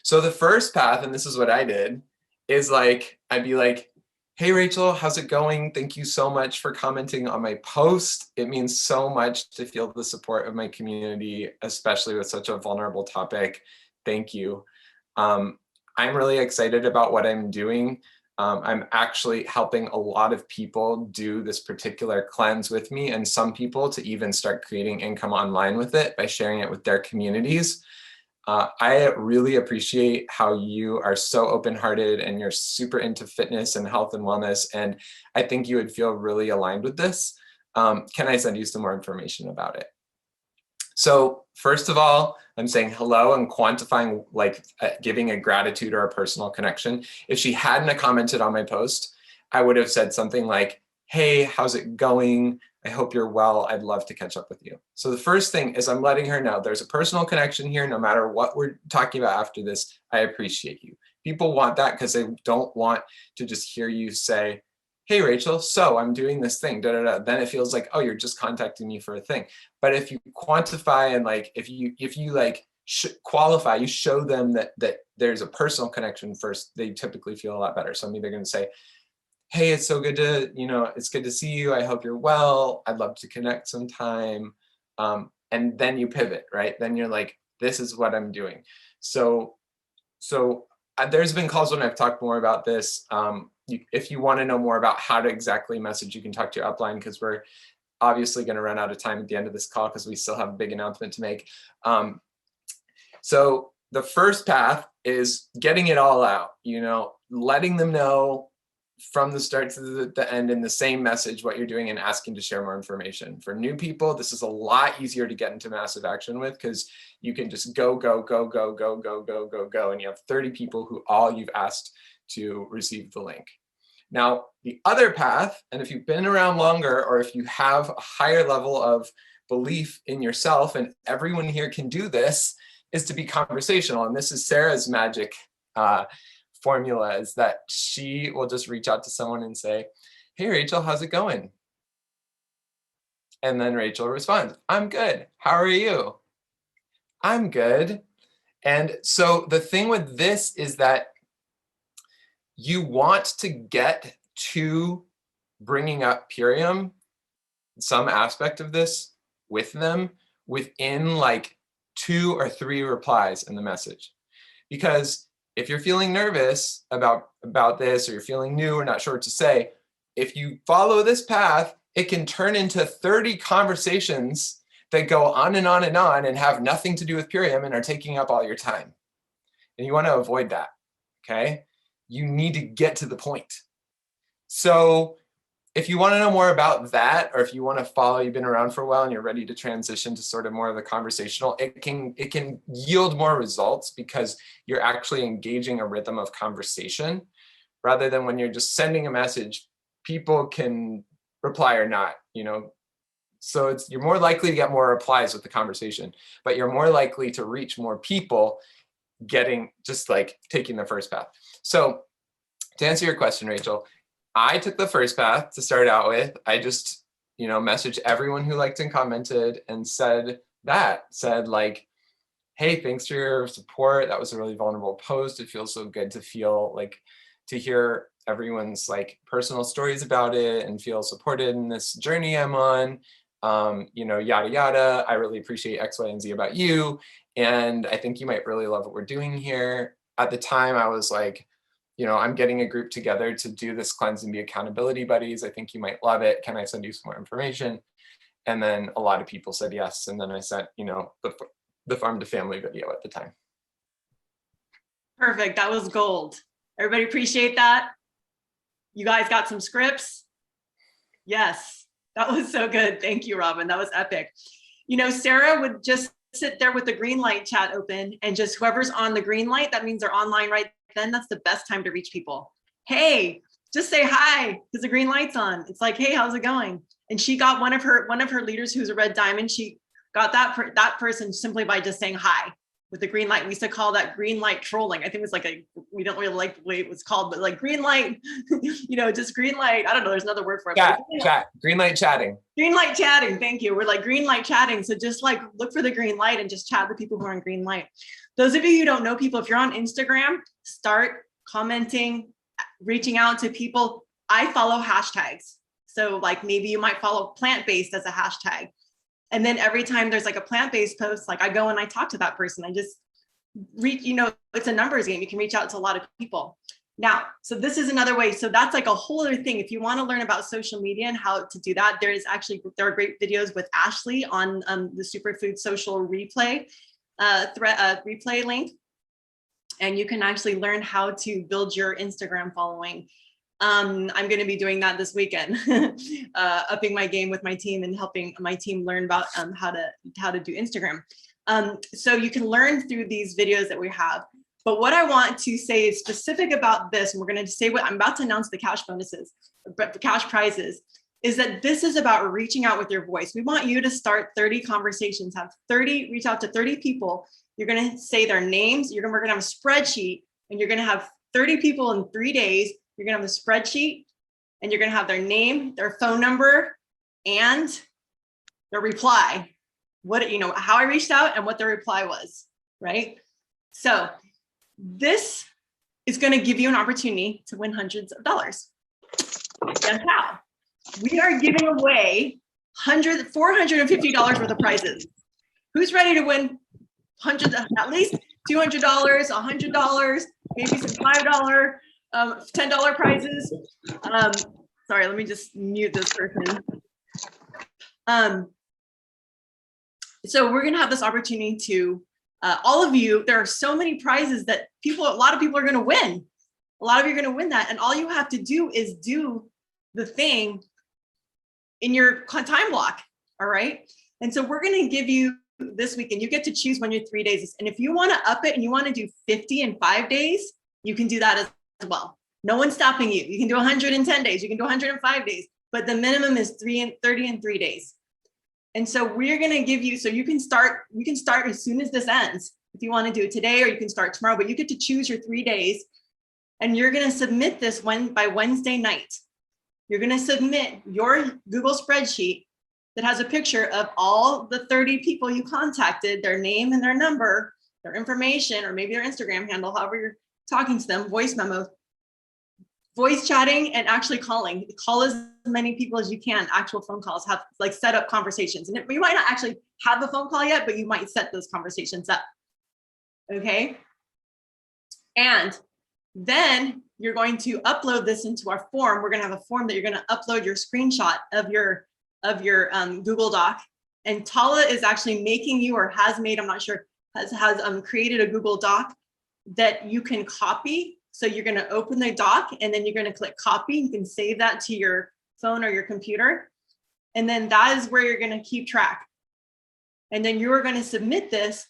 So the first path, and this is what I did, is like, I'd be like, hey, Rachel, how's it going? Thank you so much for commenting on my post. It means so much to feel the support of my community, especially with such a vulnerable topic. Thank you. I'm really excited about what I'm doing. I'm actually helping a lot of people do this particular cleanse with me, and some people to even start creating income online with it by sharing it with their communities. I really appreciate how you are so open-hearted and you're super into fitness and health and wellness. And I think you would feel really aligned with this. Can I send you some more information about it? So first of all, I'm saying hello and quantifying, like giving a gratitude or a personal connection. If she hadn't commented on my post, I would have said something like, hey, how's it going? I hope you're well. I'd love to catch up with you. So the first thing is I'm letting her know there's a personal connection here. No matter what we're talking about after this, I appreciate you. People want that because they don't want to just hear you say, hey, Rachel, so I'm doing this thing, da, da, da. Then it feels like, oh, you're just contacting me for a thing. But if you quantify and like, if you like qualify, you show them that there's a personal connection first, they typically feel a lot better. So I'm either going to say, hey, it's so good to, it's good to see you. I hope you're well. I'd love to connect sometime. And then you pivot, right? Then you're like, this is what I'm doing. So there's been calls when I've talked more about this. If you want to know more about how to exactly message, you can talk to your upline, because we're obviously going to run out of time at the end of this call because we still have a big announcement to make. So the first path is getting it all out, letting them know from the start to the end in the same message what you're doing and asking to share more information. For new people, this is a lot easier to get into massive action with, because you can just go, and you have 30 people who all you've asked to receive the link. Now, the other path, and if you've been around longer, or if you have a higher level of belief in yourself, and everyone here can do this, is to be conversational. And this is Sarah's magic formula, is that she will just reach out to someone and say, hey, Rachel, how's it going? And then Rachel responds, I'm good. How are you? I'm good. And so the thing with this is that you want to get to bringing up Purium, some aspect of this with them within like 2 or 3 replies in the message. Because if you're feeling nervous about this, or you're feeling new or not sure what to say, if you follow this path, it can turn into 30 conversations that go on and on and on and have nothing to do with Purium and are taking up all your time. And you want to avoid that, okay? You need to get to the point. So if you want to know more about that, or if you want to follow, you've been around for a while and you're ready to transition to sort of more of the conversational, it can yield more results because you're actually engaging a rhythm of conversation rather than when you're just sending a message, people can reply or not, you know. So you're more likely to get more replies with the conversation, but you're more likely to reach more people taking the first path. So to answer your question, Rachel, I took the first path to start out with. I just, messaged everyone who liked and commented and said like, hey, thanks for your support. That was a really vulnerable post. It feels so good to hear everyone's like personal stories about it and feel supported in this journey I'm on. Yada, yada. I really appreciate X, Y, and Z about you. And I think you might really love what we're doing here. At the time, I was like, I'm getting a group together to do this cleanse and be accountability buddies. I think you might love it. Can I send you some more information? And then a lot of people said yes. And then I sent, the farm to family video at the time. Perfect. That was gold. Everybody appreciate that? You guys got some scripts? Yes, that was so good. Thank you, Robin. That was epic. Sarah would just sit there with the green light chat open and just whoever's on the green light, that means they're online right then. That's the best time to reach people. Hey, just say hi because the green light's on. It's like, hey, how's it going? And she got one of her leaders who's a red diamond. She got that person simply by just saying hi with the green light. We used to call that green light trolling. I think it was we don't really like the way it was called, but like green light, just green light. I don't know. There's another word for it. Chat, green light chatting. Green light chatting. Thank you. We're like green light chatting. So just like look for the green light and just chat with people who are on green light. Those of you who don't know people, if you're on Instagram, start commenting, reaching out to people. I follow hashtags. So like maybe you might follow plant-based as a hashtag. And then every time there's like a plant-based post, like I go and I talk to that person. I just reach, it's a numbers game. You can reach out to a lot of people. Now, so this is another way. So that's like a whole other thing. If you want to learn about social media and how to do that, there are great videos with Ashley on the Superfood Social Replay replay link. And you can actually learn how to build your Instagram following. I'm going to be doing that this weekend, upping my game with my team and helping my team learn about how to do Instagram. So you can learn through these videos that we have. But what I want to say is specific about this, and we're going to say what I'm about to announce the cash bonuses, but the cash prizes, is that this is about reaching out with your voice. We want you to start 30 conversations, reach out to 30 people. You're going to say their names. We're going to have a spreadsheet, and you're going to have 30 people in 3 days. You're going to have a spreadsheet, and you're going to have their name, their phone number, and their reply. How I reached out and what their reply was, right? So this is going to give you an opportunity to win hundreds of dollars. Guess how? We are giving away $450 worth of prizes. Who's ready to win hundreds, at least $200, $100, maybe some $5, $10 prizes? Sorry, let me just mute this person. So we're going to have this opportunity to, all of you, there are so many prizes that a lot of people are going to win. A lot of you are going to win that. And all you have to do is do the thing in your time block. All right. And so we're going to give you this weekend, you get to choose when your 3 days is. And if you want to up it and you want to do 50 in 5 days, you can do that as well. No one's stopping you. You can do 100 in 10 days. You can do 105 days, but the minimum is 30 in 3 days. And so we're going to give you, so you can start as soon as this ends. If you want to do it today, or you can start tomorrow, but you get to choose your 3 days, and you're going to submit this by Wednesday night. You're going to submit your Google spreadsheet that has a picture of all the 30 people you contacted, their name and their number, their information, or maybe their Instagram handle, however you're talking to them, voice memo, voice chatting, and actually calling. Call as many people as you can, actual phone calls, have like set up conversations. And you might not actually have a phone call yet, but you might set those conversations up. Okay. And then you're going to upload this into our form. We're going to have a form that you're going to upload your screenshot of your Google Doc. And Tala is actually making you, or has made, I'm not sure, has created a Google Doc that you can copy So you're going to open the doc and then you're going to click copy. You can save that to your phone or your computer. And then that is where you're going to keep track. And then you're going to submit this.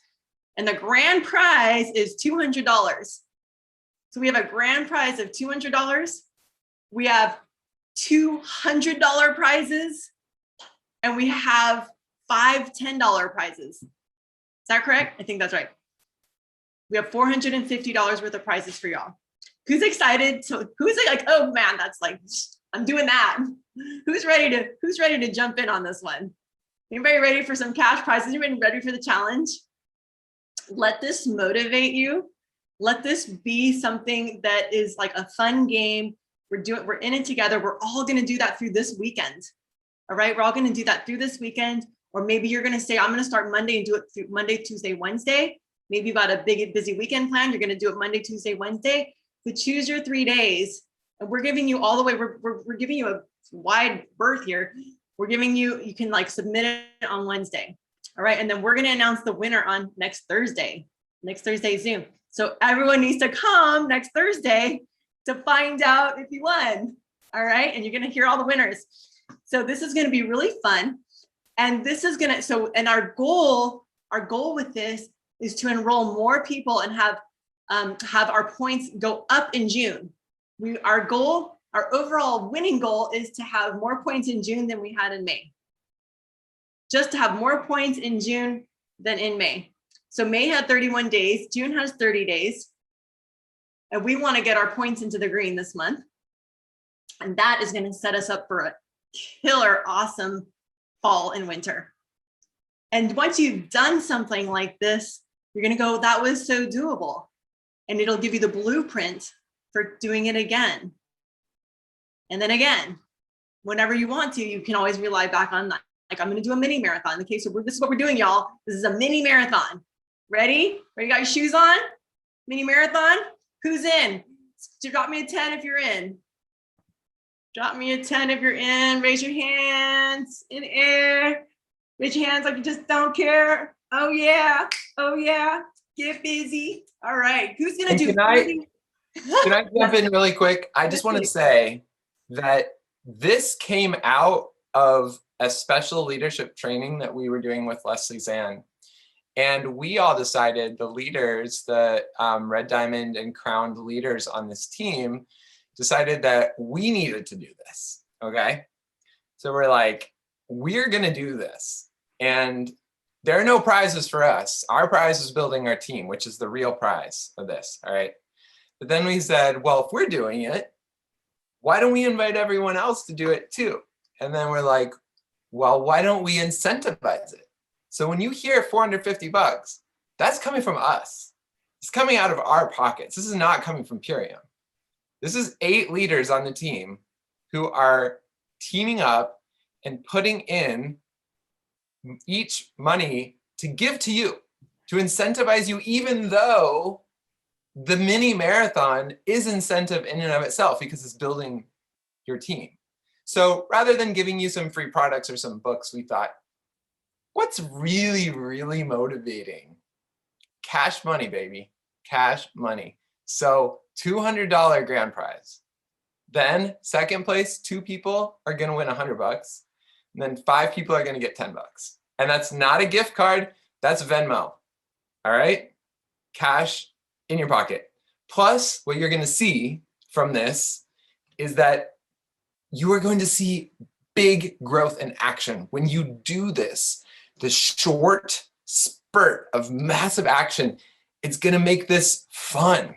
And the grand prize is $200. So we have a grand prize of $200. We have $200 prizes. And we have 5 $10 prizes. Is that correct? I think that's right. We have $450 worth of prizes for y'all. Who's excited? So who's like, oh man, that's like, I'm doing that. Who's ready to jump in on this one? Anybody ready for some cash prizes? Anybody ready for the challenge? Let this motivate you. Let this be something that is like a fun game. We're in it together. We're all going to do that through this weekend. All right. We're all going to do that through this weekend. Or maybe you're going to say, I'm going to start Monday and do it through Monday, Tuesday, Wednesday. Maybe you've got a big, busy weekend plan. You're going to do it Monday, Tuesday, Wednesday. So choose your 3 days. And we're giving you all the way. We're giving you a wide berth here. We're giving you, you can like submit it on Wednesday. All right. And then we're going to announce the winner on next Thursday Zoom. So everyone needs to come next Thursday to find out if you won. All right. And you're going to hear all the winners. So this is going to be really fun. And this is going to, and our goal with this is to enroll more people and have our points go up in June. Our overall winning goal is to have more points in June than we had in May. Just to have more points in June than in May. So May had 31 days, June has 30 days. And we want to get our points into the green this month. And that is going to set us up for a killer, awesome fall and winter. And once you've done something like this, you're going to go, that was so doable. And it'll give you the blueprint for doing it again. And then again, whenever you want to, you can always rely back on that. Like, I'm going to do a mini marathon. Okay, so this is what we're doing, y'all. This is a mini marathon. Ready? Ready? Got your shoes on? Mini marathon? Who's in? Drop me a 10 if you're in. Drop me a 10 if you're in. Raise your hands in air. Raise your hands like you just don't care. Oh yeah. Oh yeah. Get busy. All right. Who's gonna do? Can I jump in really quick? I just want to say that this came out of a special leadership training that we were doing with Leslie Zan. And we all decided, the leaders, the Red Diamond and Crowned leaders on this team, decided that we needed to do this, okay? So we're like, we're gonna do this. And there are no prizes for us. Our prize is building our team, which is the real prize of this, all right? But then we said, well, if we're doing it, why don't we invite everyone else to do it too? And then we're like, well, why don't we incentivize it? So when you hear $450, that's coming from us. It's coming out of our pockets. This is not coming from Purium. This is 8 leaders on the team who are teaming up and putting in each money to give to you, to incentivize you, even though the mini marathon is incentive in and of itself because it's building your team. So rather than giving you some free products or some books, we thought, what's really, really motivating? Cash money, baby, cash money. So $200 grand prize. Then second place, 2 people are gonna win $100. And then 5 people are gonna get $10. And that's not a gift card, that's Venmo. All right? Cash in your pocket. Plus, what you're gonna see from this is that you are going to see big growth in action. When you do this, the short spurt of massive action, it's gonna make this fun.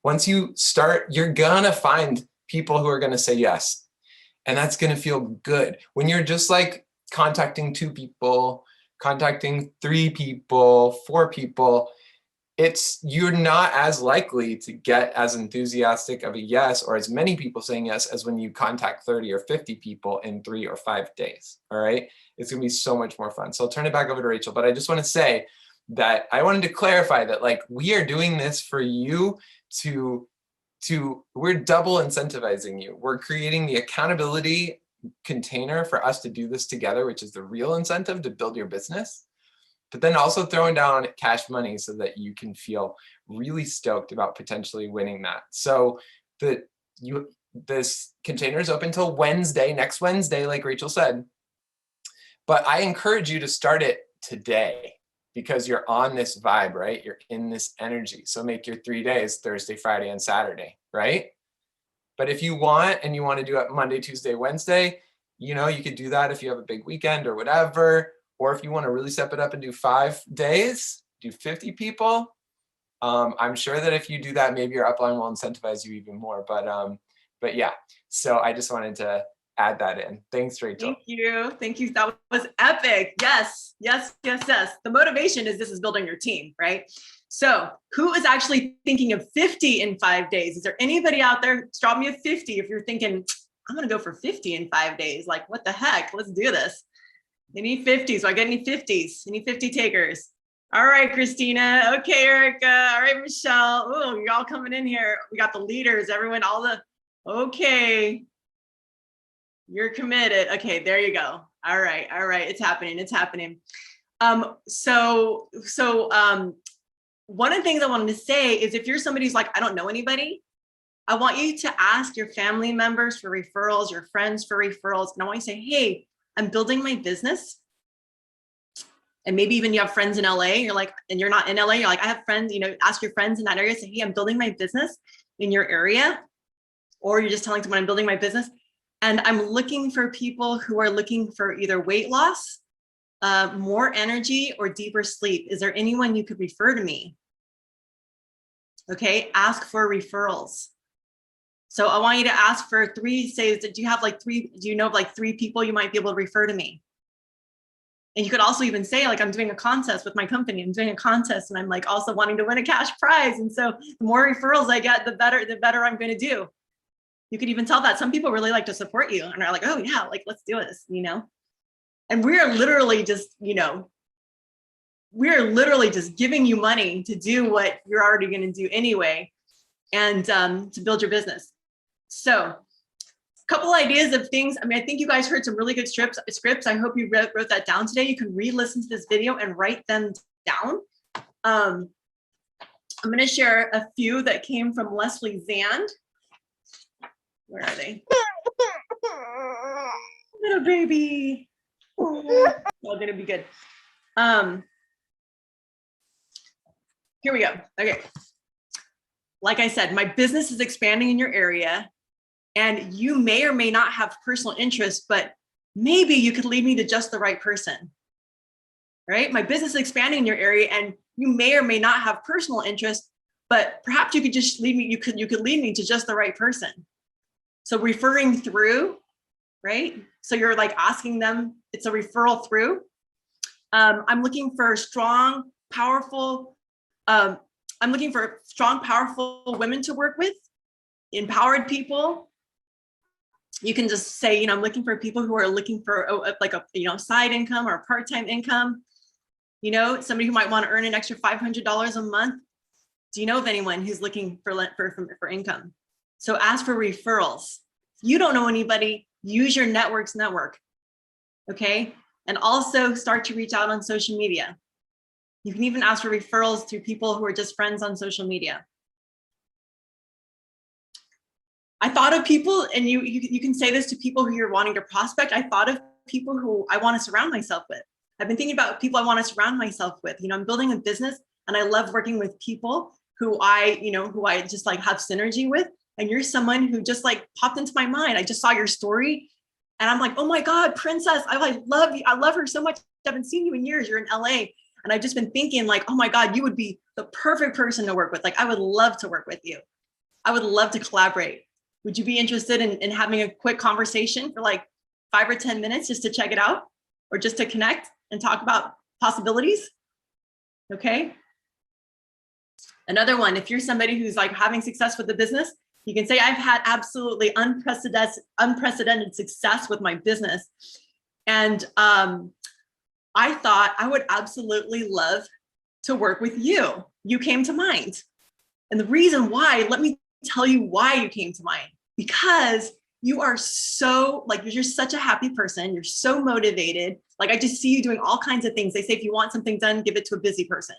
Once you start, you're gonna find people who are gonna say yes. And that's gonna feel good. When you're just like contacting 2 people, contacting 3 people, 4 people, you're not as likely to get as enthusiastic of a yes or as many people saying yes as when you contact 30 or 50 people in 3 or 5 days, all right? It's gonna be so much more fun. So I'll turn it back over to Rachel, but I just wanna say that I wanted to clarify that, like, we are doing this for you we're double incentivizing you. We're creating the accountability container for us to do this together, which is the real incentive to build your business. but then also throwing down cash money so that you can feel really stoked about potentially winning that. So this container is open till Wednesday, next Wednesday, like Rachel said. But I encourage you to start it today because you're on this vibe, right? You're in this energy. So make your 3 days, Thursday, Friday, and Saturday, right? But if you want and you want to do it Monday, Tuesday, Wednesday, you know, you could do that if you have a big weekend or whatever. Or if you want to really step it up and do 5 days, do 50 people. I'm sure that if you do that, maybe your upline will incentivize you even more. But yeah, so I just wanted to add that in. Thanks, Rachel. Thank you. Thank you. That was epic. Yes, yes, yes, yes. The motivation is this is building your team, right? So who is actually thinking of 50 in 5 days? Is there anybody out there? Drop me a 50 if you're thinking, I'm going to go for 50 in 5 days. Like, what the heck? Let's do this. You need 50. So I get any 50s? Any 50 takers? All right, Christina. Okay, Erica. All right, Michelle. Oh, you're all coming in here. We got the leaders, everyone, okay. You're committed. Okay, there you go. All right. It's happening. It's happening. So one of the things I wanted to say is if you're somebody who's like, I don't know anybody, I want you to ask your family members for referrals, your friends for referrals. And I want you to say, hey, I'm building my business. And maybe even you have friends in LA, you're like, and you're not in LA, you're like, I have friends, ask your friends in that area, say, hey, I'm building my business in your area. Or you're just telling someone I'm building my business. And I'm looking for people who are looking for either weight loss, more energy, or deeper sleep. Is there anyone you could refer to me? Okay, ask for referrals. So I want you to ask for 3, say, do you have like 3, do you know of like 3 people you might be able to refer to me? And you could also even say, like, I'm doing a contest with my company. I'm doing a contest and I'm like also wanting to win a cash prize. And so the more referrals I get, the better I'm going to do. You could even tell that some people really like to support you and are like, oh yeah, like, let's do this, And we are literally just, we're literally just giving you money to do what you're already going to do anyway, and to build your business. So a couple ideas of things. I mean, I think you guys heard some really good scripts. I hope you wrote that down today. You can re-listen to this video and write them down. I'm going to share a few that came from Leslie Zand. Where are they? Little baby. All gonna be good. Here we go. Okay. Like I said, my business is expanding in your area, and you may or may not have personal interest, but maybe you could lead me to just the right person. Right? My business is expanding in your area, and you may or may not have personal interest, but perhaps you could just lead me. You could lead me to just the right person. So referring through, right? So you're like asking them, it's a referral through. I'm looking for strong, powerful women to work with, empowered people. You can just say, I'm looking for people who are looking for a side income or a part-time income. Somebody who might want to earn an extra $500 a month. Do you know of anyone who's looking for income? So ask for referrals. If you don't know anybody, use your network's network, okay? And also start to reach out on social media. You can even ask for referrals to people who are just friends on social media. I thought of people, and you can say this to people who you're wanting to prospect. I thought of people who I want to surround myself with. I've been thinking about people I want to surround myself with. I'm building a business, and I love working with people who I just like have synergy with. And you're someone who just like popped into my mind. I just saw your story and I'm like, oh my God, Princess, I love you. I love her so much. I haven't seen you in years. You're in LA. And I've just been thinking like, oh my God, you would be the perfect person to work with. Like, I would love to work with you. I would love to collaborate. Would you be interested in having a quick conversation for like 5 or 10 minutes just to check it out, or just to connect and talk about possibilities? Okay. Another one, if you're somebody who's like having success with the business, you can say, I've had absolutely unprecedented success with my business. And I thought I would absolutely love to work with you. You came to mind. And the reason why, let me tell you why you came to mind. Because you are so like, you're just such a happy person. You're so motivated. Like I just see you doing all kinds of things. They say if you want something done, give it to a busy person.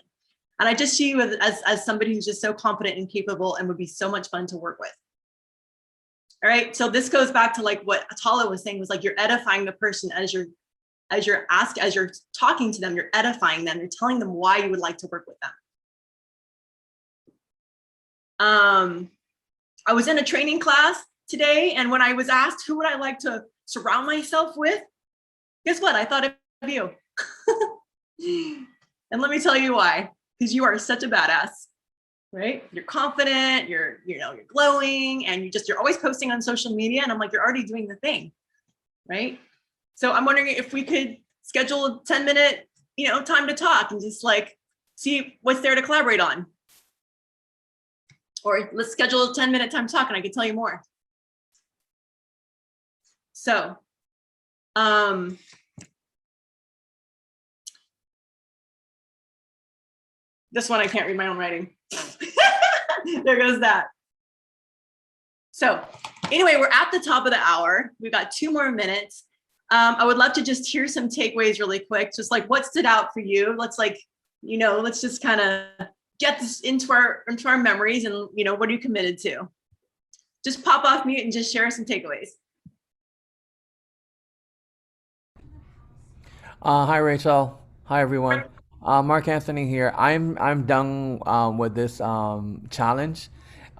And I just see you as somebody who's just so confident and capable and would be so much fun to work with. All right. So this goes back to like what Atala was saying, was like you're edifying the person as you're talking to them, you're edifying them, you're telling them why you would like to work with them. I was in a training class today, and when I was asked who would I like to surround myself with, guess what? I thought of you. And let me tell you why, because you are such a badass, right? You're confident, you're glowing, and you're always posting on social media, and I'm like, you're already doing the thing, right? So I'm wondering if we could schedule a 10-minute, time to talk and just like see what's there to collaborate on. Or let's schedule a 10-minute time to talk and I can tell you more. So, this one I can't read my own writing. There goes that. So anyway, we're at the top of the hour. We've got 2 more minutes. I would love to just hear some takeaways really quick, just like what stood out for you. Let's let's just kind of get this into our memories, and what are you committed to? Just pop off mute and just share some takeaways. Hi Rachel. Hi everyone. Mark Anthony here. I'm done with this challenge.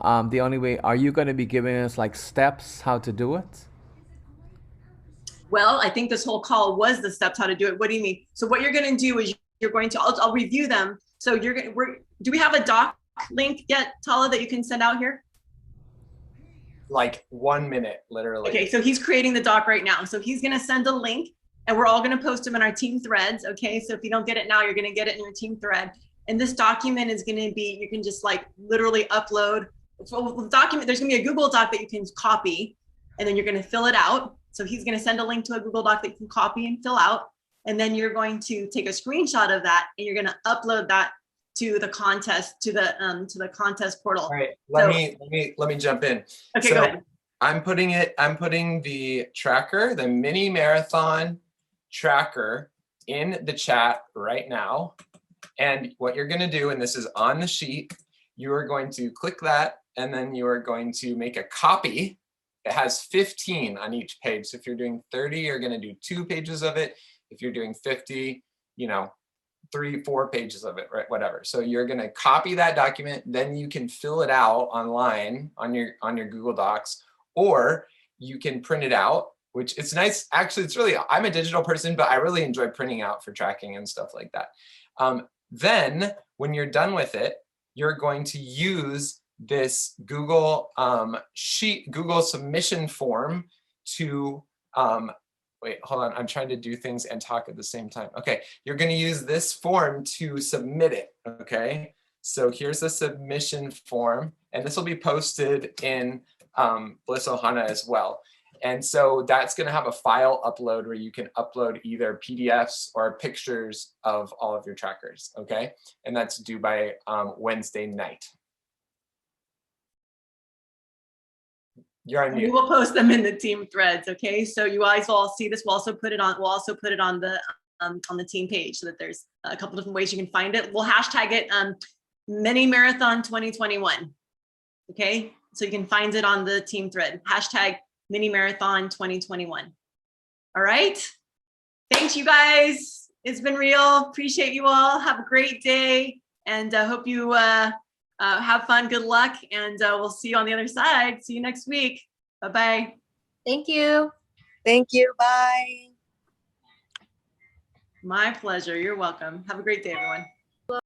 The only way, are you going to be giving us like steps how to do it? Well, I think this whole call was the steps how to do it. What do you mean? So what you're going to do is you're going to, I'll review them. So do we have a doc link yet, Tala, that you can send out here? Like 1 minute, literally. Okay, so he's creating the doc right now. So he's going to send a link, and we're all going to post them in our team threads. Okay, so if you don't get it now, you're going to get it in your team thread. And this document is going to be, you can just like literally upload. So the document, there's going to be a Google Doc that you can copy, and then you're going to fill it out. So he's going to send a link to a Google Doc that you can copy and fill out. And then you're going to take a screenshot of that, and you're going to upload that to the contest, to the contest portal. All right, let me jump in. Okay, so go ahead. I'm putting the tracker, the mini marathon tracker, in the chat right now. And what you're going to do, and this is on the sheet, you are going to click that, and then you are going to make a copy. It has 15 on each page. So if you're doing 30, you're going to do 2 pages of it. If you're doing 50, 3-4 pages of it, right? Whatever. So you're going to copy that document, then you can fill it out online on your Google Docs, or you can print it out, which it's nice. Actually, I'm a digital person, but I really enjoy printing out for tracking and stuff like that. Then when you're done with it, you're going to use this Google Google submission form to, wait, hold on. I'm trying to do things and talk at the same time. Okay, you're going to use this form to submit it. Okay, so here's the submission form, and this will be posted in Bliss Ohana as well. And so that's going to have a file upload where you can upload either PDFs or pictures of all of your trackers. Okay, and that's due by Wednesday night. You're on mute. We will post them in the team threads. Okay, so you guys will all see this. We'll also put it on the team page, so that there's a couple different ways you can find it. We'll hashtag it Mini Marathon 2021. Okay, so you can find it on the team thread. Hashtag Mini Marathon 2021. All right. Thanks, you guys. It's been real. Appreciate you all. Have a great day, and hope you have fun. Good luck, and we'll see you on the other side. See you next week. Bye-bye. Thank you. Thank you. Bye. My pleasure. You're welcome. Have a great day, everyone.